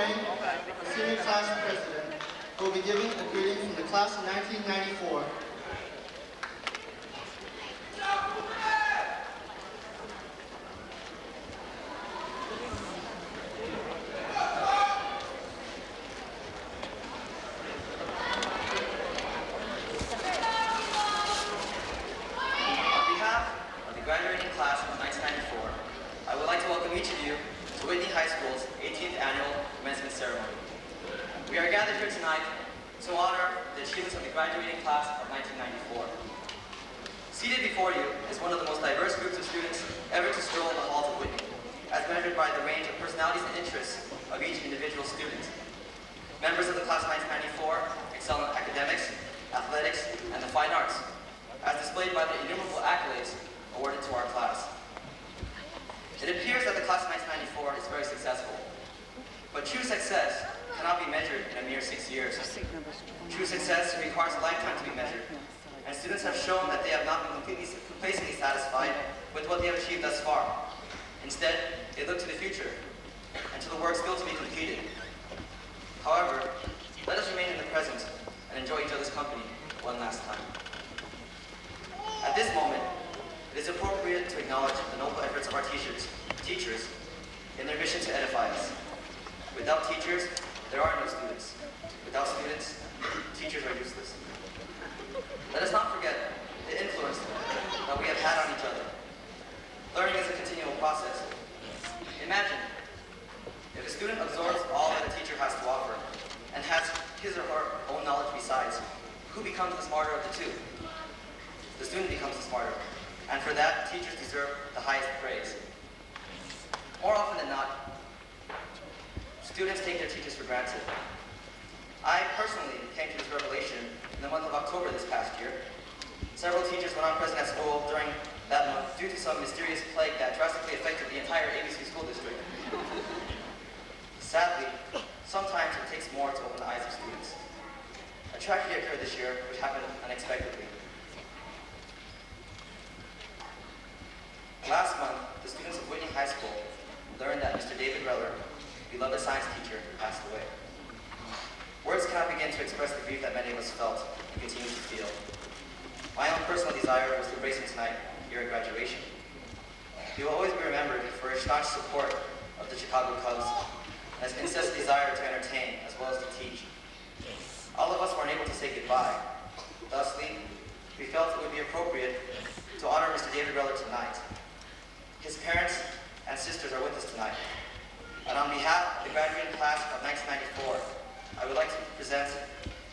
Wang, Senior Class President, who will be giving a greeting from the class of 1994. Graduating class of 1994, I would like to welcome each of you to Whitney High School's 18th annual commencement ceremony. We are gathered here tonight to honor the achievements of the graduating class of 1994. Seated before you is one of the most diverse groups of students ever to stroll the halls of Whitney, as measured by the range of personalities and interests of each individual student. Members of the class of 1994 excel in academics, athletics, and the fine arts, as displayed by the innumerable accolades awarded to our class. It appears that the class of 1994 is very successful, but true success cannot be measured in a mere 6 years. True success requires a lifetime to be measured, and students have shown that they have not been complacently satisfied with what they have achieved thus far. Instead, they look to the future and to the work still to be completed. However, let us remain in the present and enjoy each other's company one last time. At this moment, it is appropriate to acknowledge the noble efforts of our teachers in their mission to edify us. Without teachers, there are no students. Without students, teachers are useless. Let us not forget the influence that we have had on each other. Learning is a continual process. Imagine if a student absorbs all that a teacher has to offer and has his or her own knowledge besides, who becomes the smarter of the two? The student becomes the smarter. And for that, teachers deserve the highest praise. More often than not, students take their teachers for granted. I personally came to this revelation in the month of October this past year. Several teachers went on present at school during that month due to some mysterious plague that drastically affected the entire ABC school district. Sadly, sometimes it takes more to open the eyes of students. A tragedy occurred this year which happened unexpectedly. Last month, the students of Whitney High School learned that Mr. David Reller, beloved science teacher, passed away. Words cannot begin to express the grief that many of us felt and continue to feel. My own personal desire was to embrace him tonight here at graduation. He will always be remembered for his staunch support of the Chicago Cubs and his incessant desire to entertain as well as to teach. All of us were unable to say goodbye. Thusly, we felt it would be appropriate to honor Mr. David Reller tonight. His parents and sisters are with us tonight. And on behalf of the graduating class of 1994, I would like to present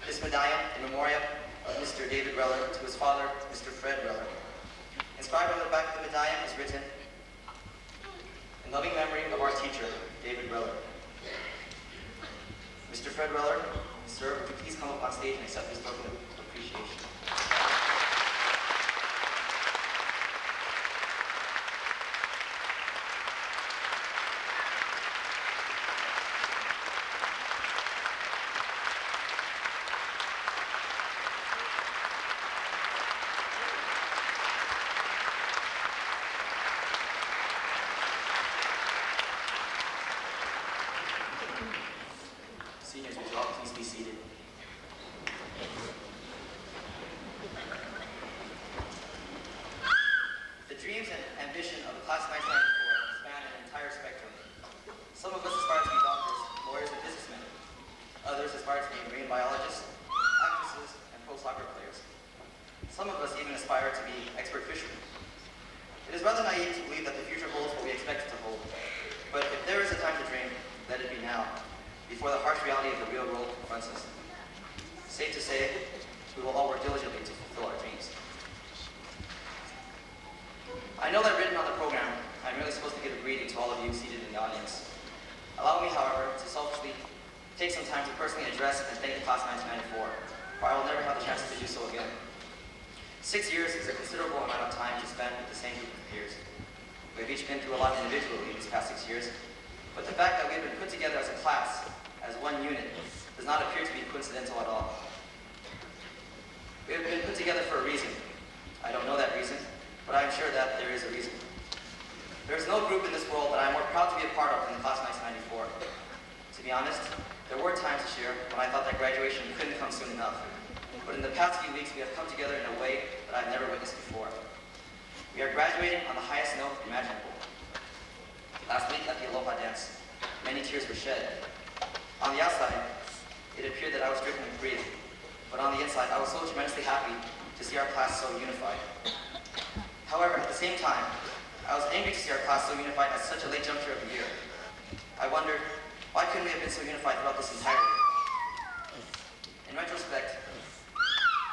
this medallion in memoriam of Mr. David Reller to his father, Mr. Fred Reller. Inscribed on the back of the medallion is written, "In loving memory of our teacher, David Reller." Mr. Fred Reller, sir, would you please come up on stage and accept this token of appreciation? Seniors, would you all please be seated? The dreams and ambition of the class of 1994 span an entire spectrum. Some of us aspire to be doctors, lawyers, and businessmen. Others aspire to be marine biologists, actresses, and pro soccer players. Some of us even aspire to be expert fishermen. It is rather naive to believe that the future holds what we expect it to hold. But if there is a time to dream, let it be now, before the harsh reality of the real world confronts us. Safe to say, we will all work diligently to fulfill our dreams. I know that written on the program, I'm really supposed to give a greeting to all of you seated in the audience. Allow me, however, to selfishly take some time to personally address and thank the class of 1994, for I will never have the chance to do so again. 6 years is a considerable amount of time to spend with the same group of peers. We have each been through a lot individually these past 6 years, but the fact that we have been put together as a class, as one unit, does not appear to be coincidental at all. We have been put together for a reason. I don't know that reason, but I am sure that there is a reason. There is no group in this world that I am more proud to be a part of than the class of 1994. To be honest, we have come together in a way that I've never witnessed before. We are graduating on the highest note imaginable. Last week at the Aloha dance, many tears were shed. On the outside, it appeared that I was stricken with grief, but on the inside, I was so tremendously happy to see our class so unified. However, at the same time, I was angry to see our class so unified at such a late juncture of the year. I wondered, why couldn't we have been so unified throughout this entire year? In retrospect,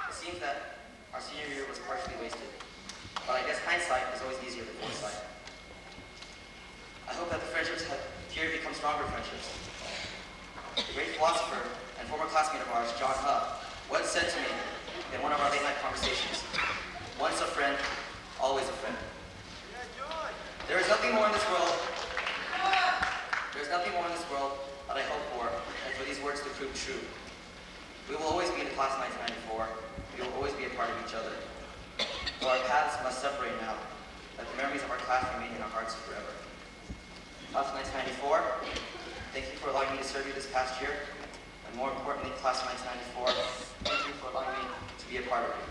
it seems that our senior year was partially wasted. But I guess hindsight is always easier than foresight. I hope that the friendships here become stronger friendships. The great philosopher and former classmate of ours, John Hubb, once said to me in one of our late night conversations, "Once a friend, always a friend." There is nothing more in this world that I hope for than for these words to prove true. We will always be in the class of 1994. We will always be a part of each other. Though our paths must separate now, let the memories of our class remain in our hearts forever. Class of 1994, thank you for allowing me to serve you this past year. And more importantly, class of 1994, thank you for allowing me to be a part of it.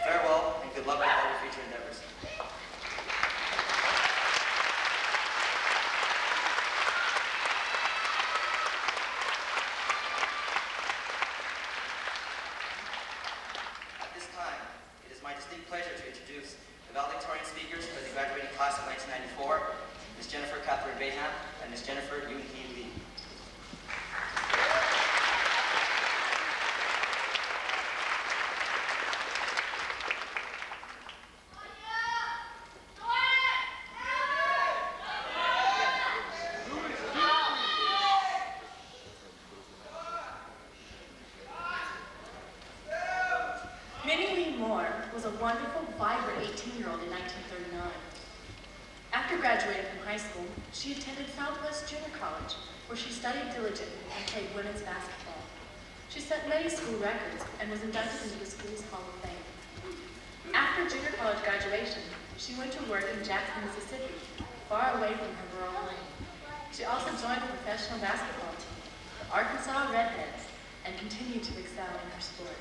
Farewell and good luck with all your future endeavors. At this time, it is my distinct pleasure to introduce the valedictorian speakers for the graduating class of 1994, Ms. Jennifer Catherine Bayham and Ms. Jennifer Yoon-hee Lee. Was a wonderful, vibrant 18-year-old in 1939. After graduating from high school, she attended Southwest Junior College, where she studied diligently and played women's basketball. She set many school records and was inducted into the school's Hall of Fame. After junior college graduation, she went to work in Jackson, Mississippi, far away from her rural home. She also joined the professional basketball team, the Arkansas Redheads, and continued to excel in her sport.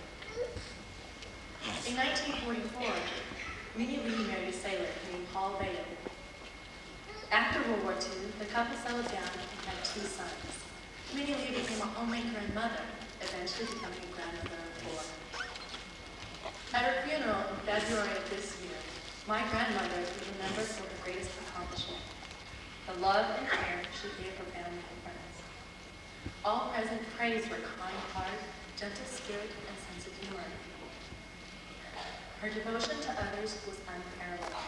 In 1944, Whitney Lee married a sailor named Paul Bailey. After World War II, the couple settled down and had 2 sons. Whitney Lee became a homemaker and mother, eventually becoming a grandmother of 4. At her funeral in February of this year, my grandmother was remembered for her greatest accomplishment, the love and care she gave her family and friends. All present praised her kind heart, gentle spirit, and sense of humor. Her devotion to others was unparalleled.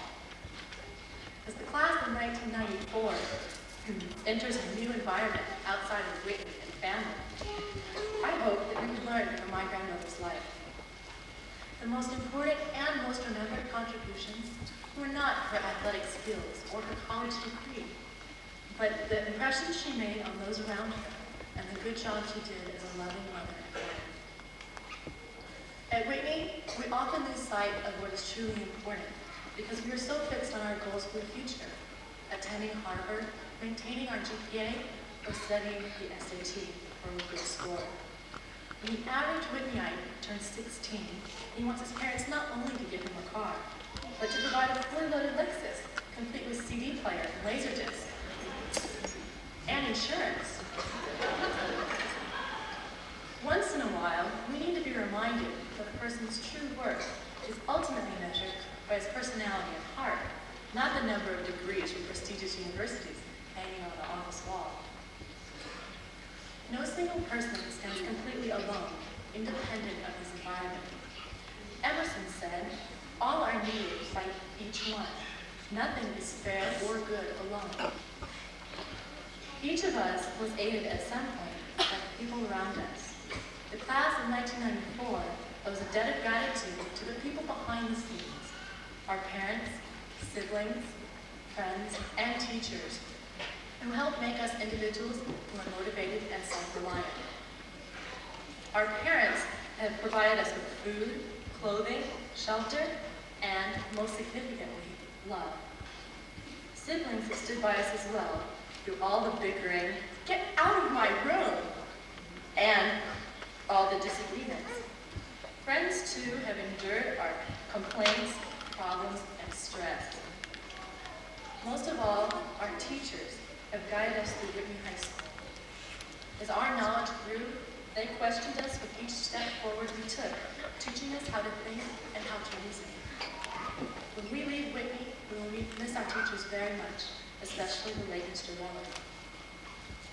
As the class of 1994 enters a new environment outside of Whitney and family, I hope that we learn from my grandmother's life. The most important and most remembered contributions were not her athletic skills or her college degree, but the impression she made on those around her and the good job she did as a loving mother and friend. At Whitney, we often lose sight of what is truly important because we are so fixed on our goals for the future, attending Harvard, maintaining our GPA, or studying the SAT for a good score. When the average Whitneyite turns 16, he wants his parents not only to give him a car, but to provide a fully loaded Lexus, complete with CD player and Laserdisc, and insurance. Once in a while, we need to be reminded that a person's true worth is ultimately measured by his personality and heart, not the number of degrees from prestigious universities hanging on the office wall. No single person stands completely alone, independent of his environment. Emerson said, "All are needed by each one. Nothing is fair or good alone." Each of us was aided at some point by the people around us. The class of 1994 owes a debt of gratitude to the people behind the scenes, our parents, siblings, friends, and teachers, who help make us individuals who are motivated and self-reliant. Our parents have provided us with food, clothing, shelter, and, most significantly, love. Siblings have stood by us as well, through all the bickering, "Get out of my room!" and all the disagreements. Friends, too, have endured our complaints, problems, and stress. Most of all, our teachers have guided us through Whitney High School. As our knowledge grew, they questioned us with each step forward we took, teaching us how to think and how to reason. When we leave Whitney, we will miss our teachers very much, especially the late Mr. Waller.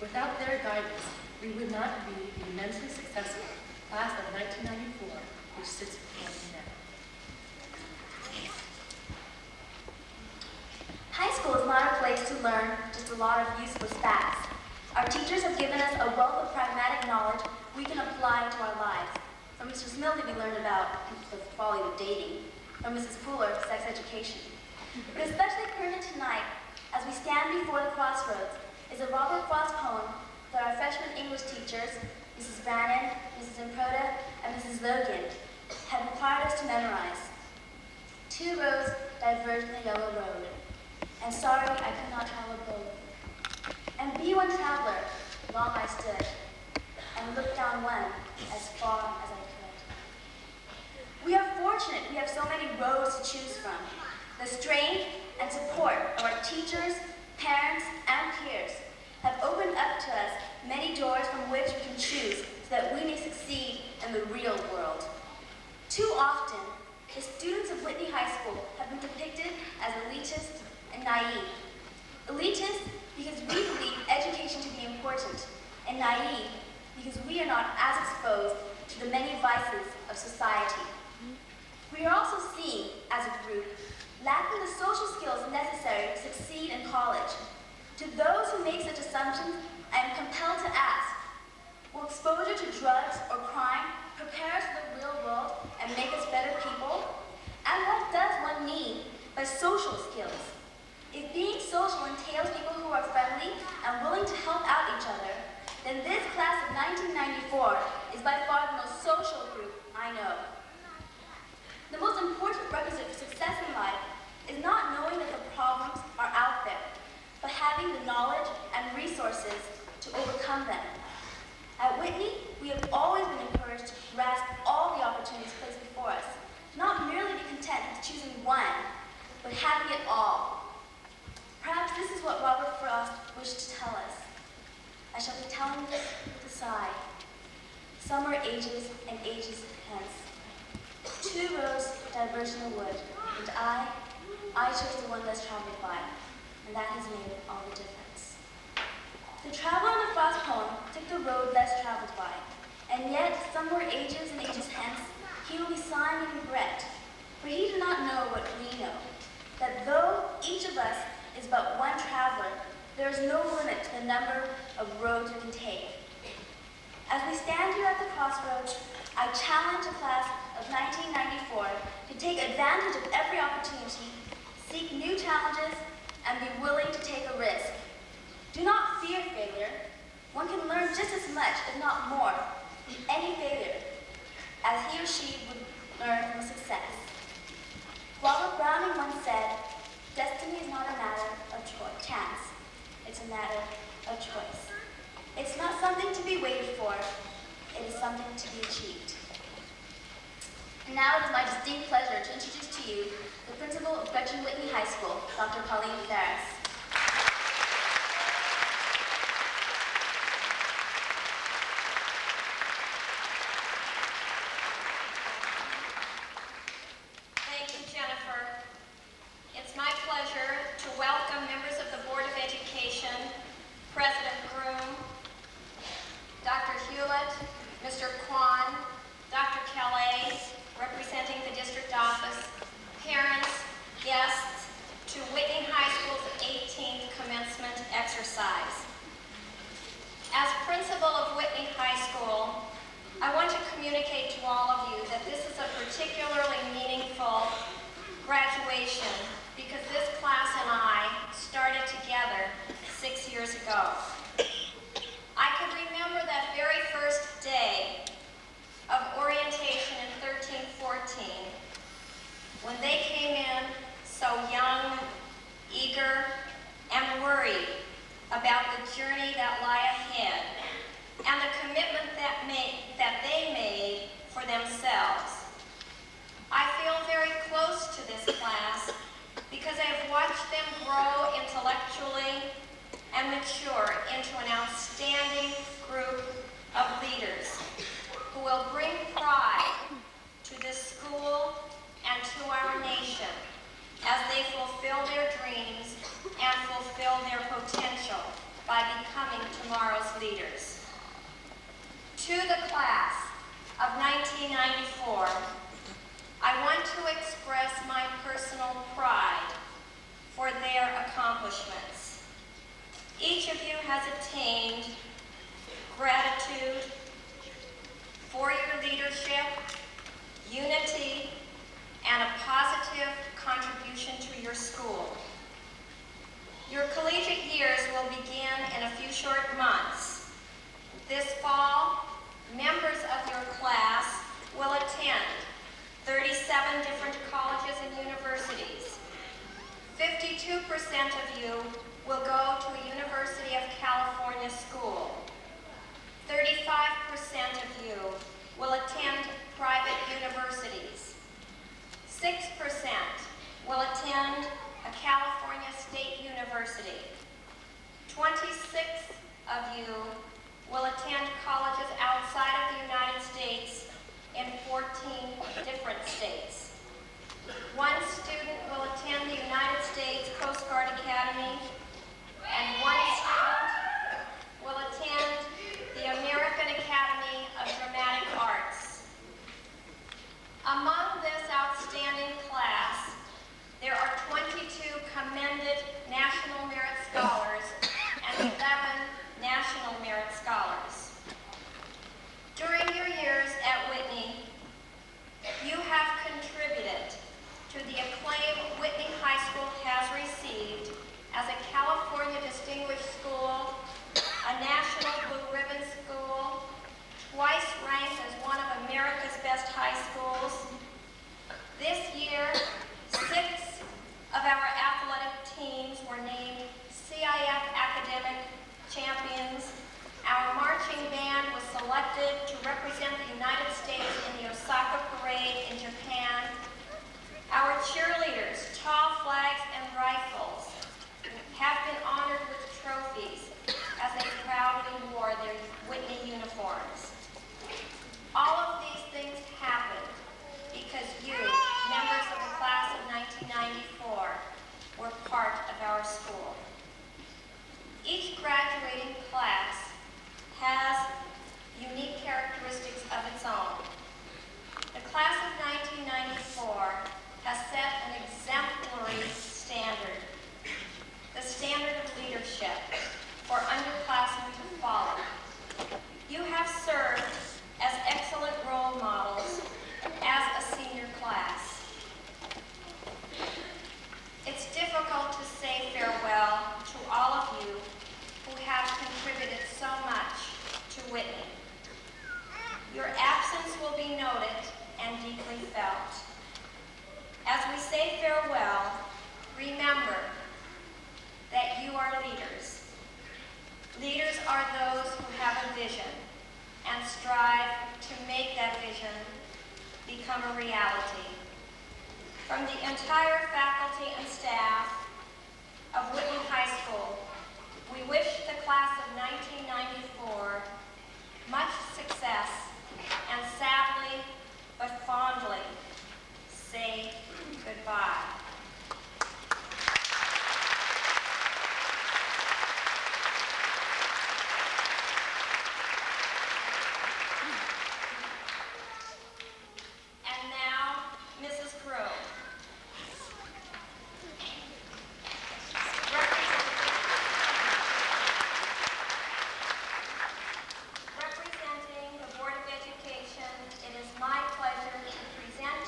Without their guidance, we would not be the immensely successful class of 1994, which sits before me now. High school is not a place to learn just a lot of useless facts. Our teachers have given us a wealth of pragmatic knowledge we can apply to our lives. From Mr. Smilty, we learned about the folly of dating. From Mrs. Fuller, sex education. But especially pertinent tonight, as we stand before the crossroads, is a Robert Frost poem that our freshman English teachers, Mrs. Brannon, Mrs. Improda, and Mrs. Logan, have required us to memorize. 2 roads diverge in the yellow road, and sorry I could not travel both. And be one traveler, long I stood, and looked down one as far as I could. We are fortunate we have so many roads to choose from. The strength and support of our teachers, parents, and peers have opened up to us many doors from which we can choose so that we may succeed in the real world. Too often, the students of Whitney High School have been depicted as elitist and naive. Elitist because we believe education to be important, and naive because we are not as exposed to the many vices of society. We are also seen, as a group, lacking the social skills necessary to succeed in college. To those who make such assumptions, I am compelled to ask, will exposure to drugs or crime prepare us for the real world and make us better people? And what does one mean by social skills? If being social entails people who are friendly and willing to help out each other, then this class of 1994 is by far the most social group I know. The most important requisite for success in life is not knowing that the problems are out there, but having the knowledge and resources to overcome them. At Whitney, we have always been encouraged to grasp all the opportunities placed before us, not merely be content with choosing one, but having it all. Perhaps this is what Robert Frost wished to tell us. I shall be telling this with a sigh. Some are ages and ages hence. 2 roads diverge in the wood, and I chose the one less traveled by, and that has made all the difference. The traveler in the Frost poem took the road less traveled by, and yet somewhere ages and ages hence, he will be sighing in regret, for he did not know what we know, that though each of us is but one traveler, there is no limit to the number of roads we can take. As we stand here at the crossroads, I challenge the class of 1994 to take advantage of every opportunity, seek new challenges, and be willing to take a risk. Do not fear failure. One can learn just as much, if not more, from any failure, as he or she would learn from success. Robert Browning once said, "Destiny is not a matter of chance. It's a matter of choice." It's not something to be waited for. It is something to be achieved. And now it is my distinct pleasure to introduce to you the principal of Gretchen Whitney High School, Dr. Colleen Ferris. Thank you, Jennifer. It's my pleasure to welcome members of the Board of Education, President Groom, Dr. Hewlett, Mr. Kwan, Dr. Kelly, representing the district office, parents, guests, to Whitney High School's 18th commencement exercise. As principal of Whitney High School, I want to communicate to all of you that this is a particularly meaningful graduation because this class and I started together 6 years ago. I can remember that very first day of orientation in 13-14 when they came in so young, eager, and worried about the journey that lie ahead and the commitment that they made for themselves. intellectually, and mature into an outstanding group of leaders who will bring pride to this school and to our nation as they fulfill their dreams and fulfill their potential by becoming tomorrow's leaders. To the class of 1994, I want to express my personal pride for their accomplishments. Each of you has attained gratitude for your leadership, unity, and a positive contribution to your school. Your collegiate years will begin in a few short months. This fall, members of your class will attend 37 different colleges and universities. 52% of you will go to a University of California school. 35% of you will attend private universities. 6% will attend a California State University. 26 of you will attend colleges outside of the United States in 14 different states. One student will attend the United States Coast Guard Academy, and one student will attend the American Academy of Dramatic Arts. Among this outstanding class, there are 22 commended National Merit Scholars and 11 National Merit Scholars. During your years at Whitney, you have contributed to the acclaim Whitney High School has received as a California Distinguished School, a National Blue Ribbon School, twice ranked as one of America's best high schools. This year, 6 of our athletic teams were named CIF Academic Champions. Our marching band was selected to represent the United States in the Osaka Parade in Japan. Our cheerleaders, tall flags, and rifles have been honored with trophies as they proudly wore their Whitney uniforms. All of these things happened because you, members of the class of 1994, were part of our school. Each graduating class has unique characteristics of its own. The class of 1994 has set an exemplary standard, the standard of leadership for underclassmen to follow. You have served as excellent role models as a senior class. It's difficult to say farewell to all of you who have contributed so much to Whitney. Your absence will be noted and deeply felt. As we say farewell, remember that you are leaders. Leaders are those who have a vision and strive to make that vision become a reality. From the entire faculty and staff of Whitney High School, we wish the class of 1994 much success and sadly, but fondly, say goodbye. And now, Mrs. Crow. Representing the Board of Education, it is my pleasure to present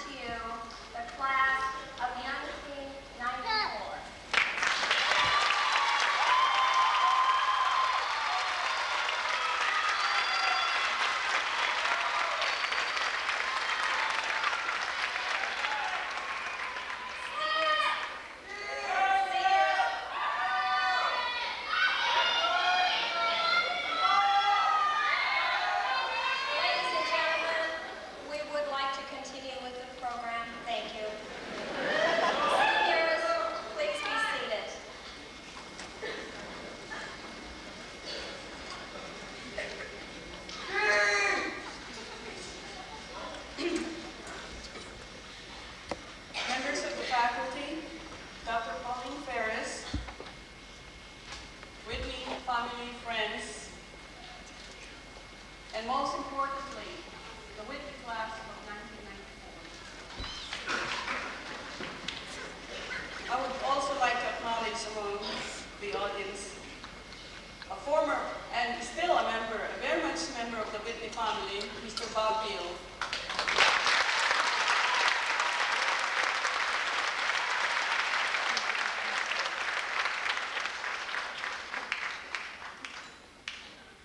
former and still a member, a very much member of the Whitney family, Mr. Bob Hill.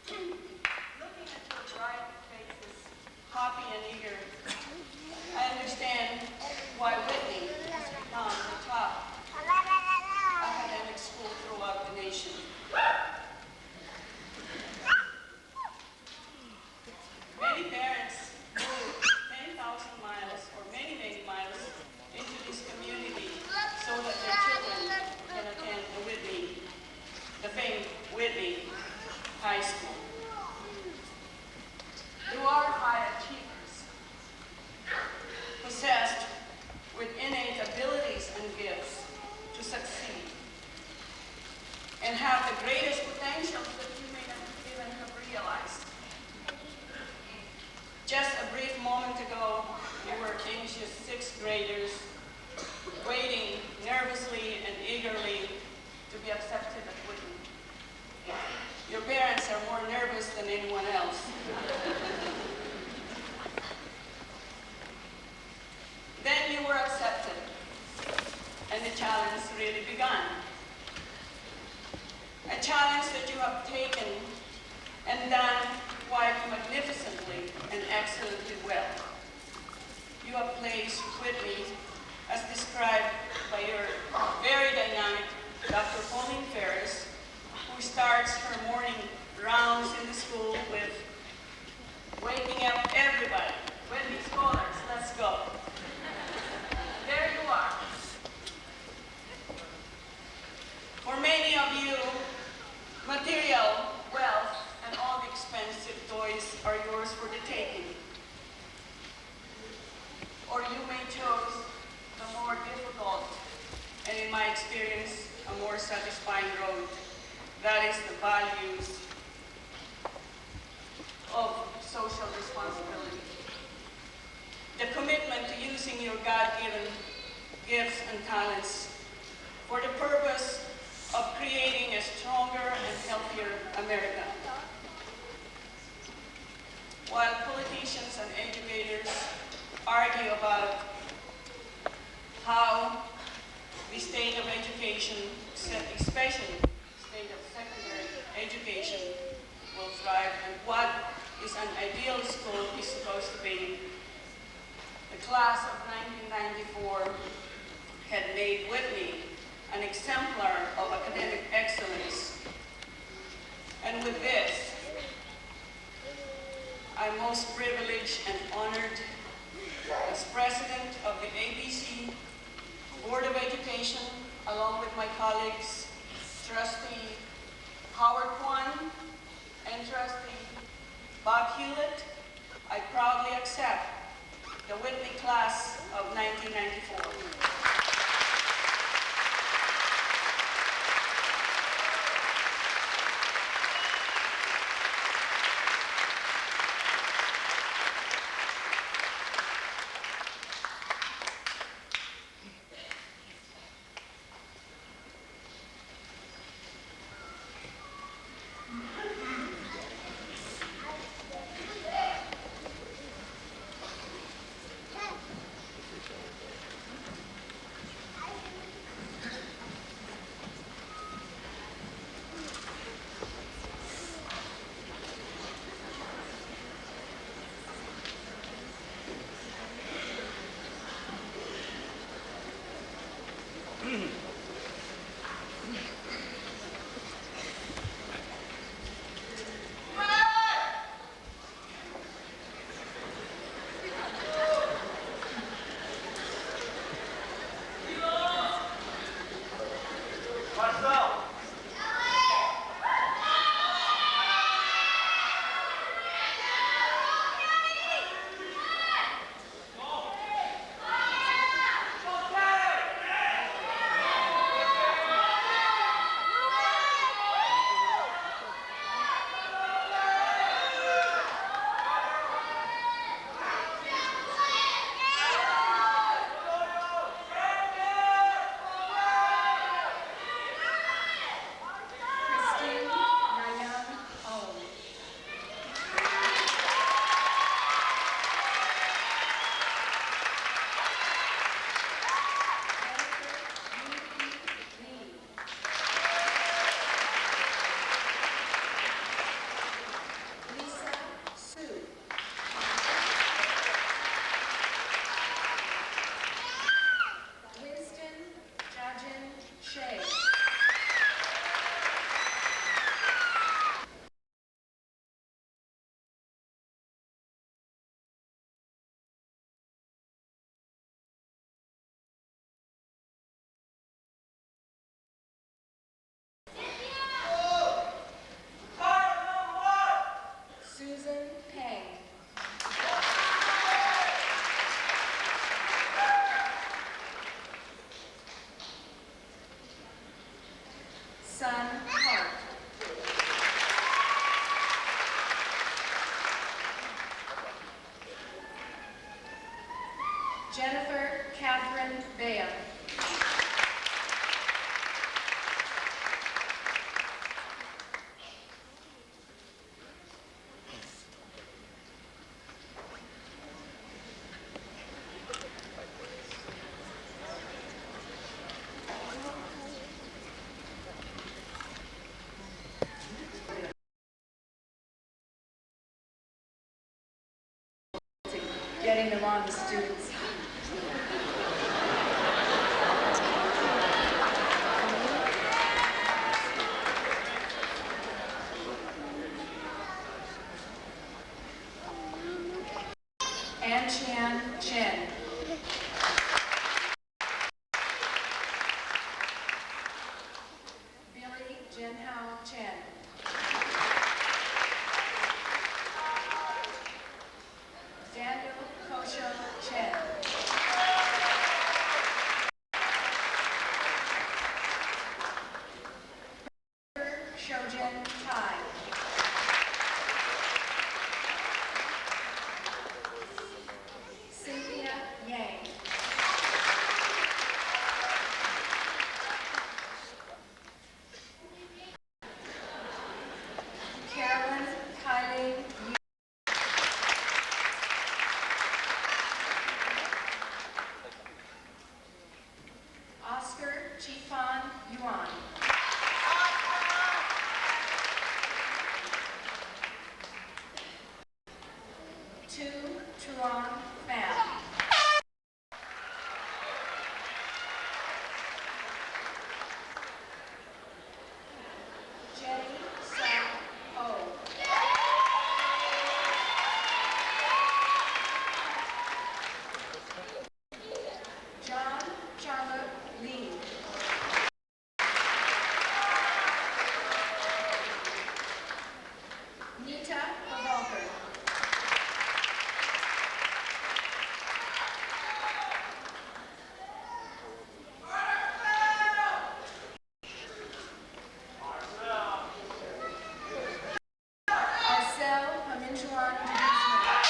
Looking at your bright faces, happy and eager, I understand why Whitney has become the top academic school throughout the nation. Many parents move 10,000 miles or many, many miles into this community so that their children can attend the famed Whitney High School. You are high achievers, possessed with innate abilities and gifts to succeed, and have the greatest potentials that you may not even have realized. Just a brief moment ago, you were anxious sixth graders, waiting nervously and eagerly to be accepted at Whitney. Your parents are more nervous than anyone else. Then you were accepted, and the challenge really began. A challenge that you have taken and done quite magnificently and excellently well. You have placed Whitney, as described by your very dynamic Dr. Pauline Ferris, who starts her morning rounds in the school with waking up everybody. Whitney scholars, let's go. There you are. For many of you, material, wealth, and all the expensive toys are yours for the taking. Or you may choose the more difficult, and in my experience, a more satisfying road. That is the values of social responsibility. The commitment to using your God-given gifts and talents for the purpose of creating a stronger and healthier America. While politicians and educators argue about how the state of education, especially the state of secondary education, will thrive and what is an ideal school is supposed to be, the class of 1994 had made Whitney an exemplar of academic excellence. And with this, I'm most privileged and honored as president of the ABC Board of Education, along with my colleagues, Trustee Howard Kwan and Trustee Bob Hewlett, I proudly accept the Whitney class of 1994. Sun Hart. Jennifer Catherine Bea. Getting them on the students. An Chan Chen. Billy Jinhao Chen. Daniel Kosho Chen. Shojin Tai. Cynthia Yang. Carolyn Kylie Yu. Oscar Chifan Yuan. Tu Truong Pham. Jenny Sang Ho. John Charlotte Lee. Nita Pavalkar. Marcel Paminchuan Guzman.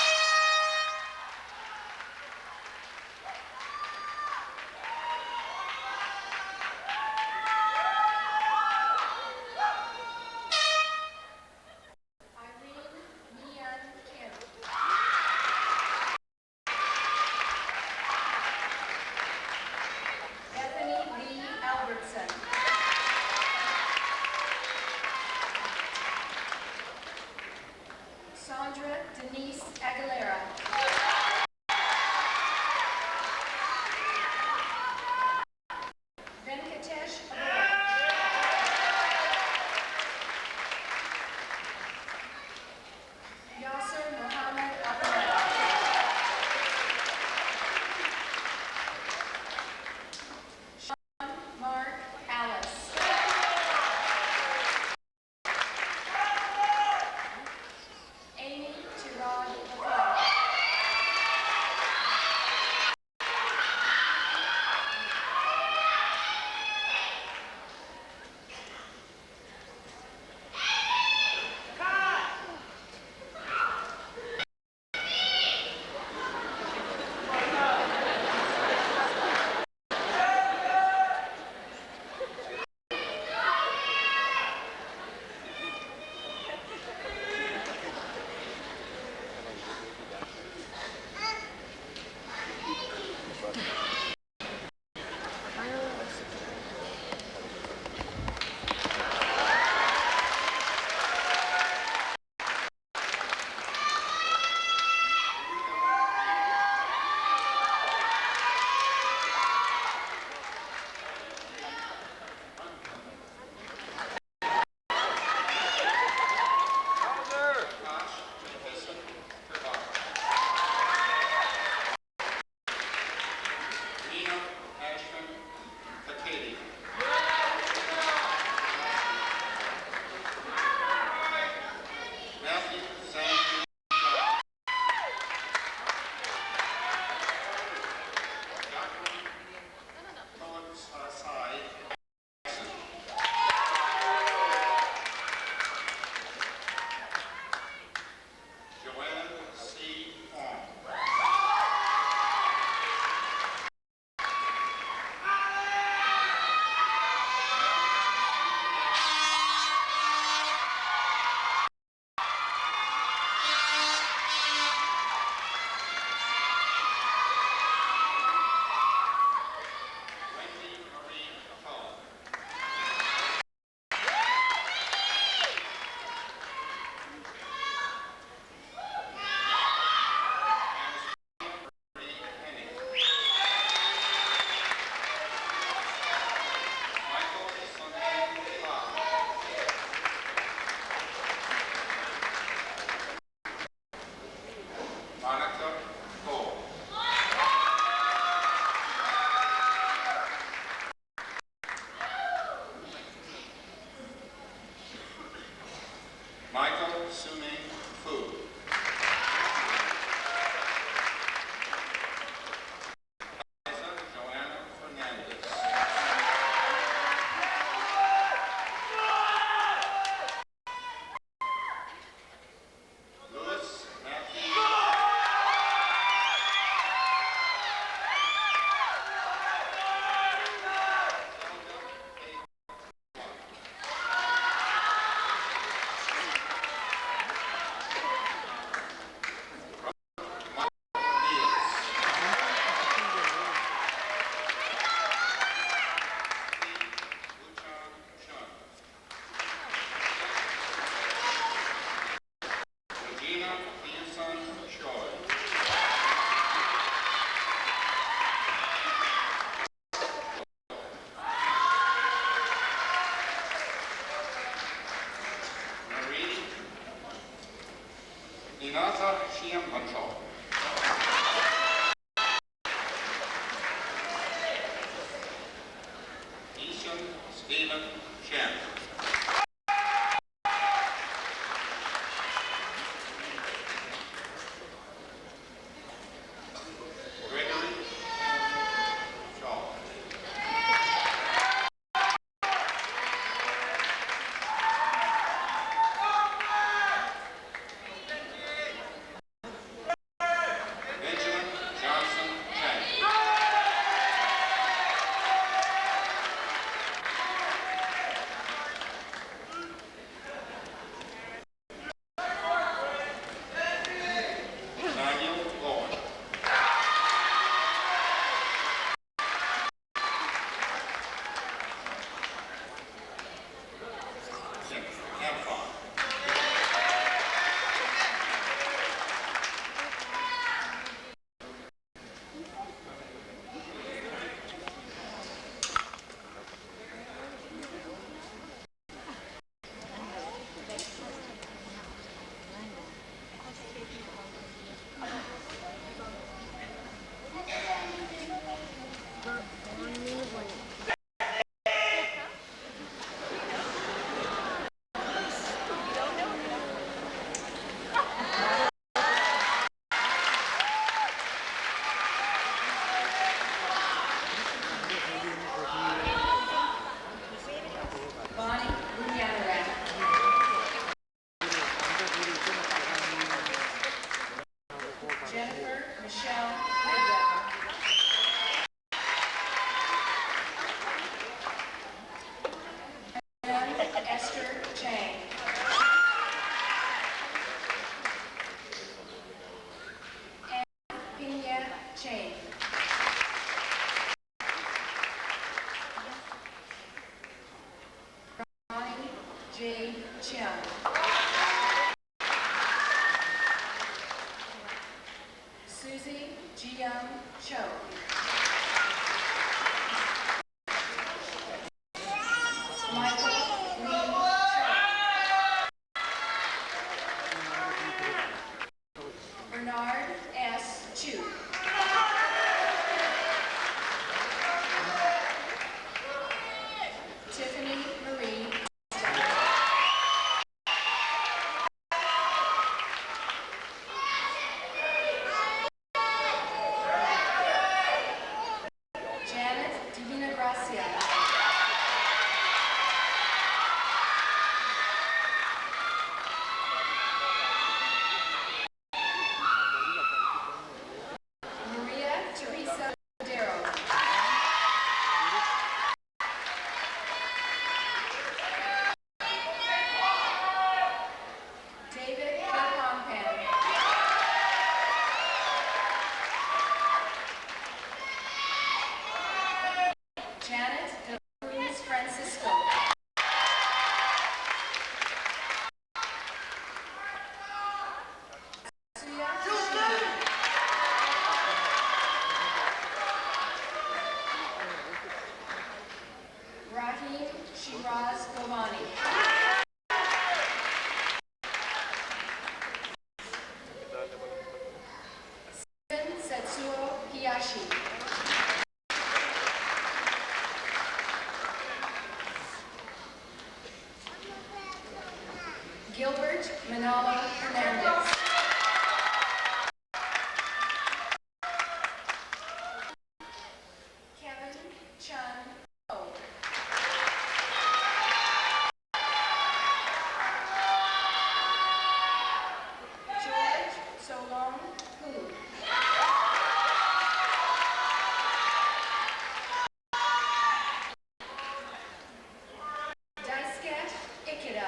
Stephen Chen. Gregory Shaw. Benjamin Johnson Chang. Daniel Owen. Campfire. Bonnie Runyamarak. Jennifer Michelle Mayweather. Esther Chang. Anne Pena Chang. Ronnie J. Chung. Susie Jiyoung Cho. Michael Lee Cho. Bernard S. Chu. Tiffany Marie. Janet Divina Gracia. Maria Teresa Darrow. David Pongpan. Janet De Cruz Francisco. Suya Shina. Rahim Shiraz Govani. Steven Setsuo Hiyashi. Gilbert Manalo Hernandez. Kevin Chun Ho. George Solon Hu. Daisuke Ikeda.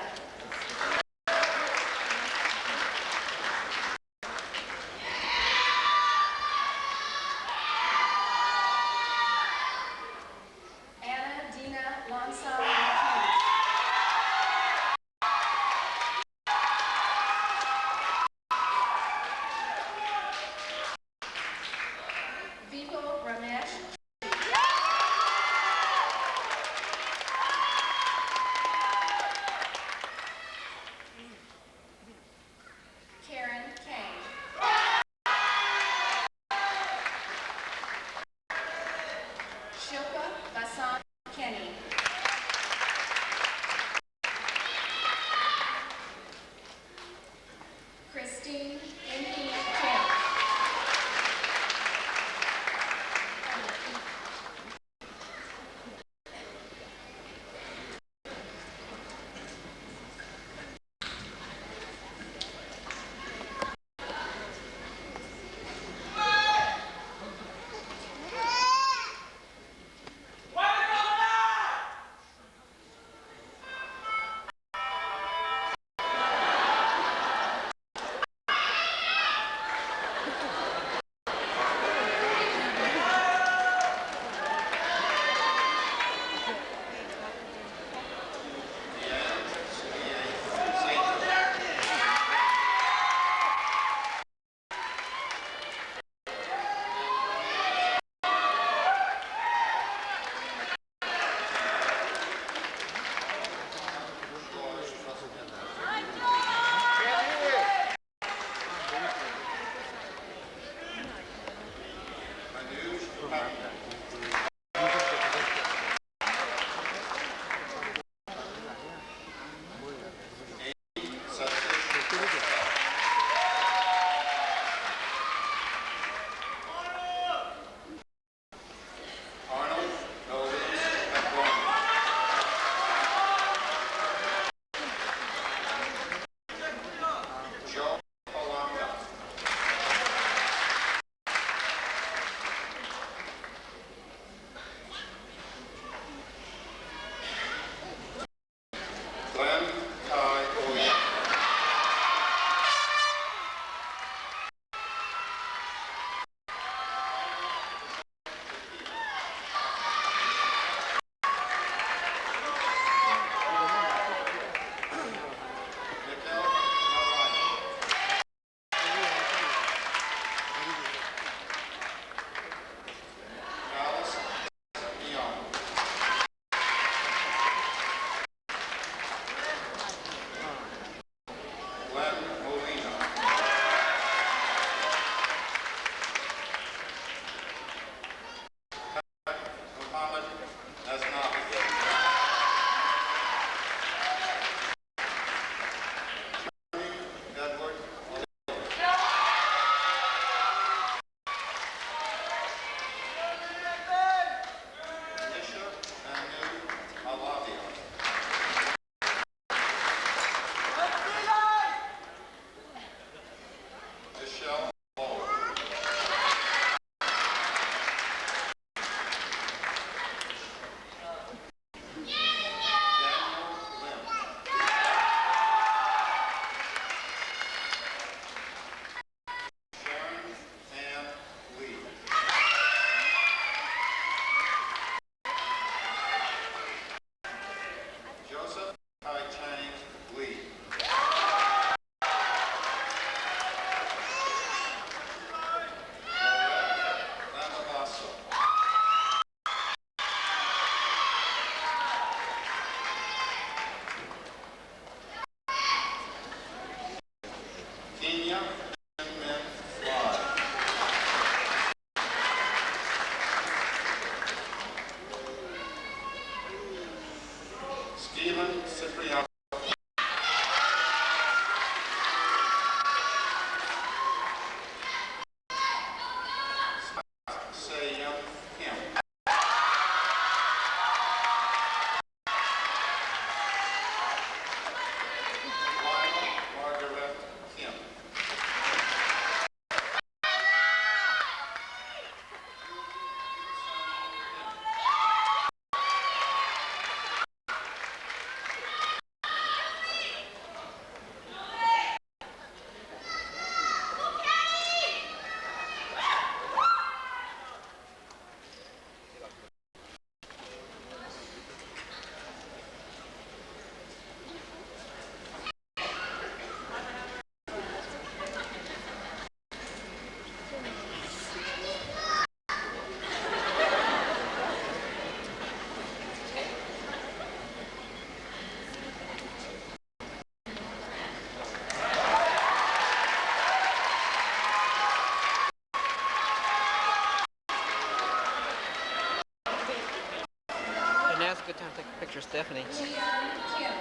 now's a good time to take a picture, Stephanie. Leon Kim.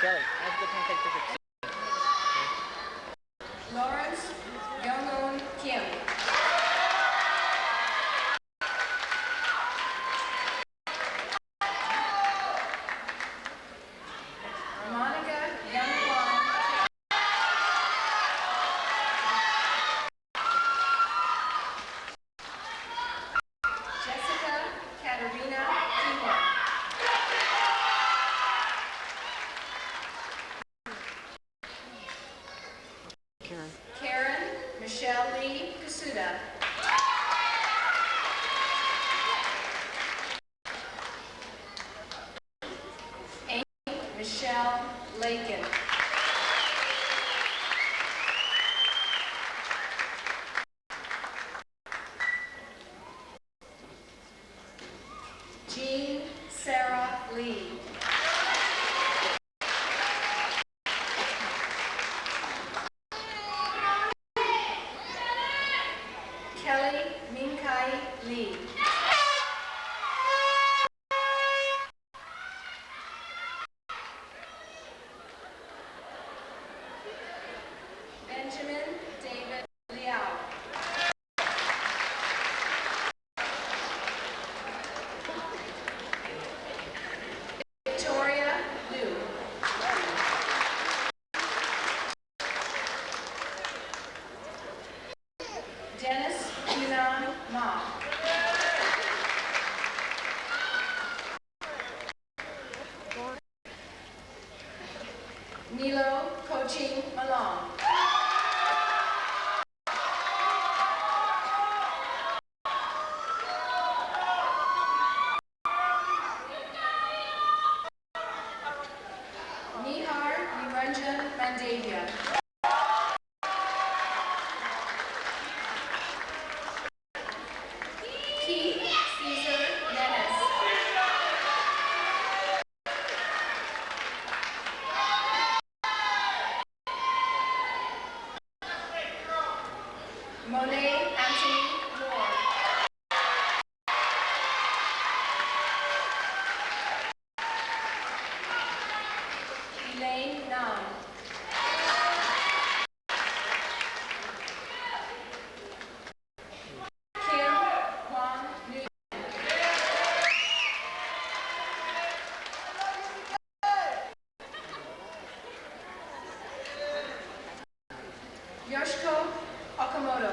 Kelly, now's a good time to take a picture. Lawrence Youngun Kim. Monica Youngkwan. Jessica Katerina Kimwa. Karen Michelle Lee Kasuda. Amy Michelle Lakin. Jean Sarah Lee. Kelly Minkai Lee. Benjamin David Liao. Victoria Liu. Dennis Yunan Ma. Nilo Coaching Malong. Nihar Niranjan Mandavia. Keith Caesar Menace. Monet Anthony Moore. Elaine Nam. Kim Kwang Nguyen. Yoshiko Okamoto.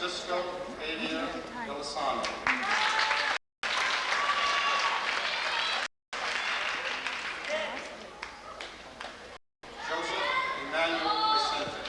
Francisco Pavia Delisano. Joseph Emmanuel Vicente.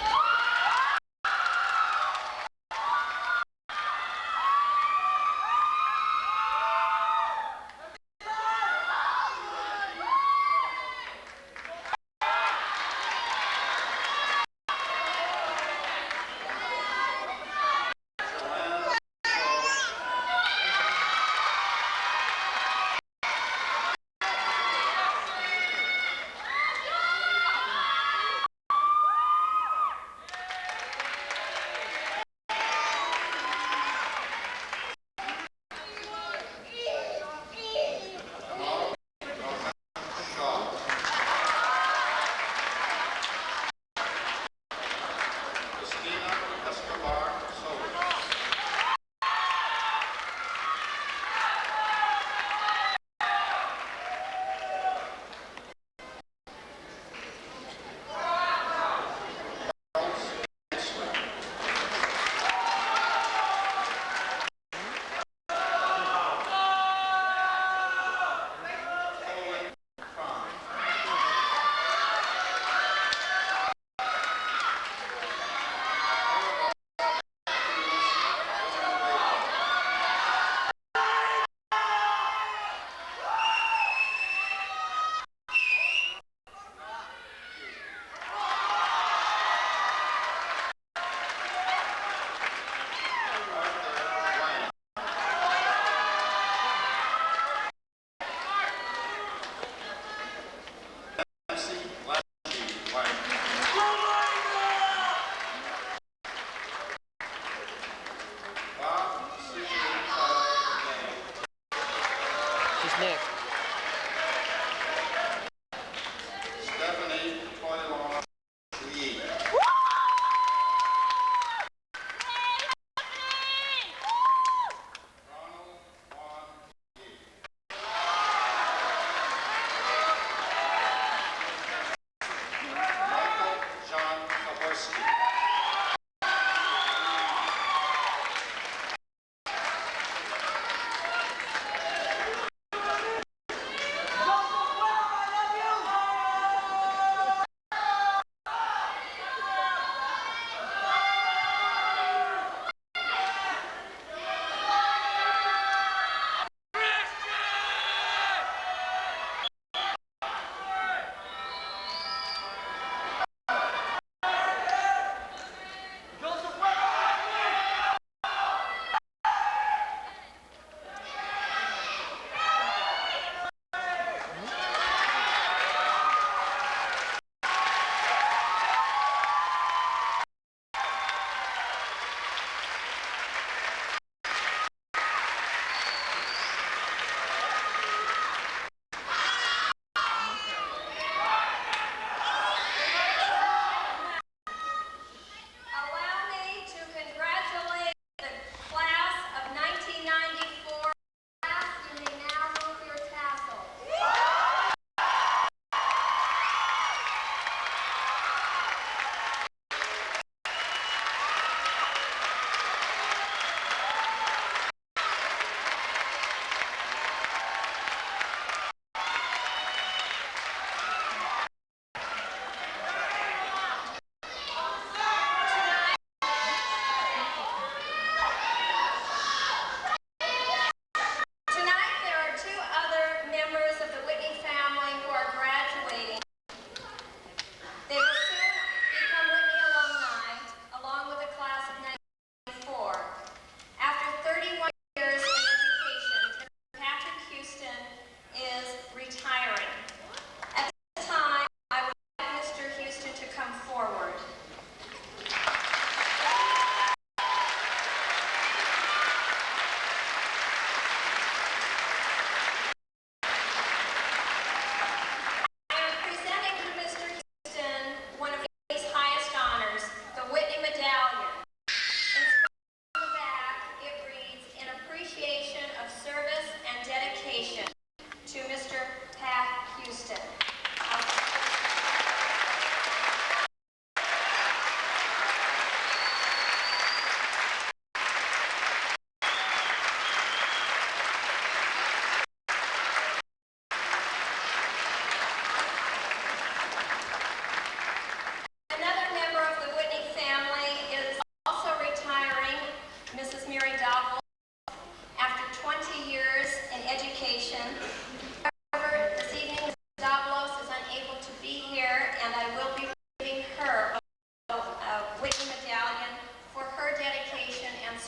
Joanne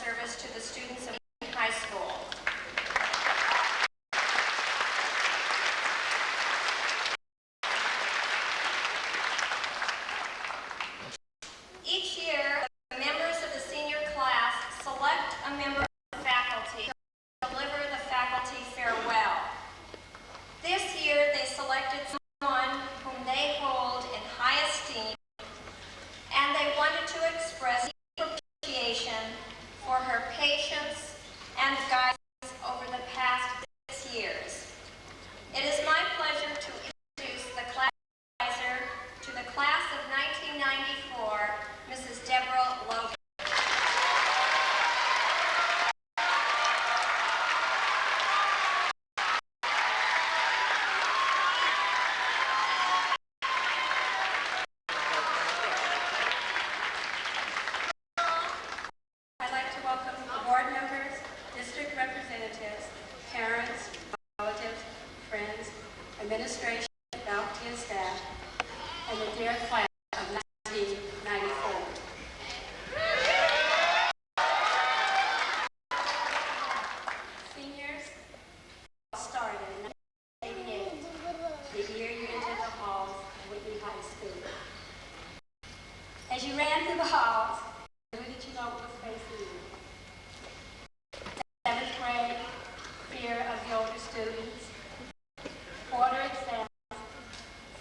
service to the students of Whitney High School. Each year, the members of the senior class select a member of the faculty to deliver the faculty farewell. This year, they selected someone whom they hold in high esteem, and they wanted to express deep appreciation for her patience and guidance over the past 6 years. It is my pleasure to introduce the class advisor to the class of 1994, Mrs. Deborah Logan. I'd like to welcome the board members, district representatives, parents, relatives, friends, administration, faculty, and staff, and the dear class of 1994. Seniors, started in 1988, the year you entered the halls of Whitney High School. As you ran through the halls, who did you know was facing you? 7th grade, fear of the older students, quarter exams,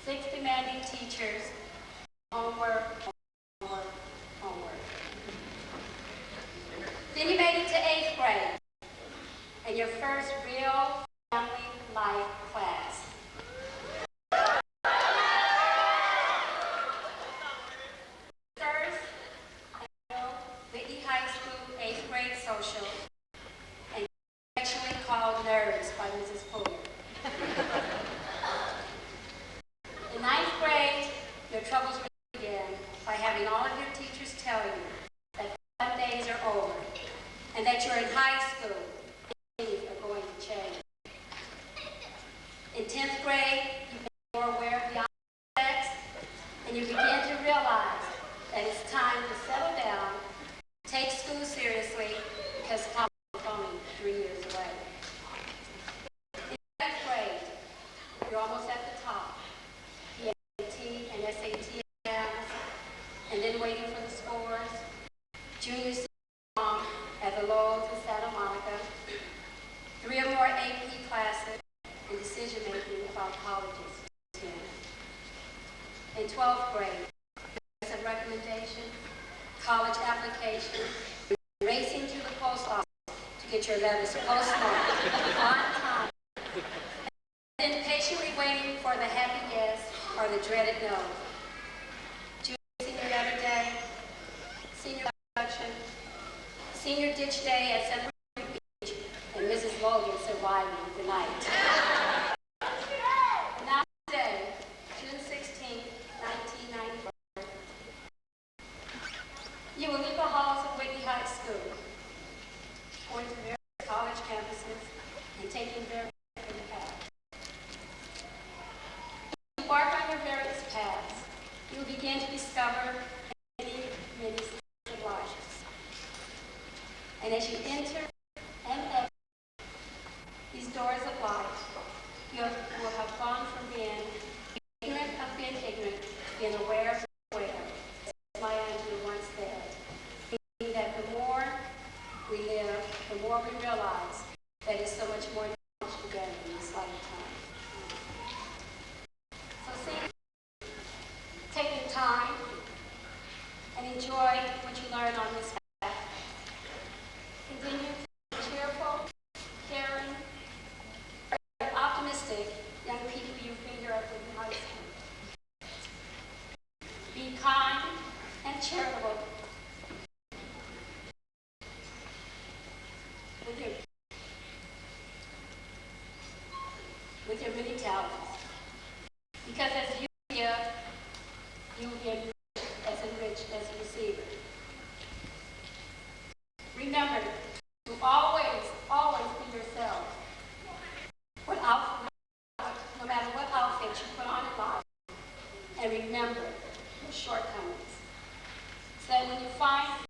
6 demanding teachers, homework, homework, homework. Then you made it to 8th grade, and your first real family life class. First annual Whitney High School 8th grade social, and actually called nerds by Mrs. Fuller. In 9th grade, your troubles began by having all of your teachers tell you that fun days are over and that you're in high school. Things are going to change. In 10th grade, you became more aware of the opposite sex, and you began to realize that it's time to settle down, take school seriously, because college is only 3 years away. In 11th grade, you're almost at the top. The SAT and SAT exams, and then waiting for the scores. Junior senior at the Lowells in Santa Monica. 3 or more AP classes, and decision-making about colleges to attend. In 12th grade, of recommendation, college application, racing to the post office to get your letters postmarked on time, and then patiently waiting for the happy yes or the dreaded no. Junior senior letter day, senior production, senior ditch day at Central Beach, and Mrs. Logan surviving the night. Now today, June 16, 1994, you will leave the halls of Whitney High School, going to various college campuses and taking various paths. As you embark on your various paths, you will begin to discover many, many secrets of life. And as you enter and exit these doors of life, you will have gone from being ignorant of being ignorant to being aware of being aware. As Maya Angelou once said, meaning that the more we live, the more we realize that it's so much more than together in this lifetime. So see, take your time and enjoy what you learn on this path. Continue to be cheerful, caring, and optimistic young people you figure out in high school. Be kind and charitable with your many talents. Because as you give, you will get as enriched as a receiver. Remember to always, always be yourself. No matter what outfit you put on in life. And remember your shortcomings. So that when you find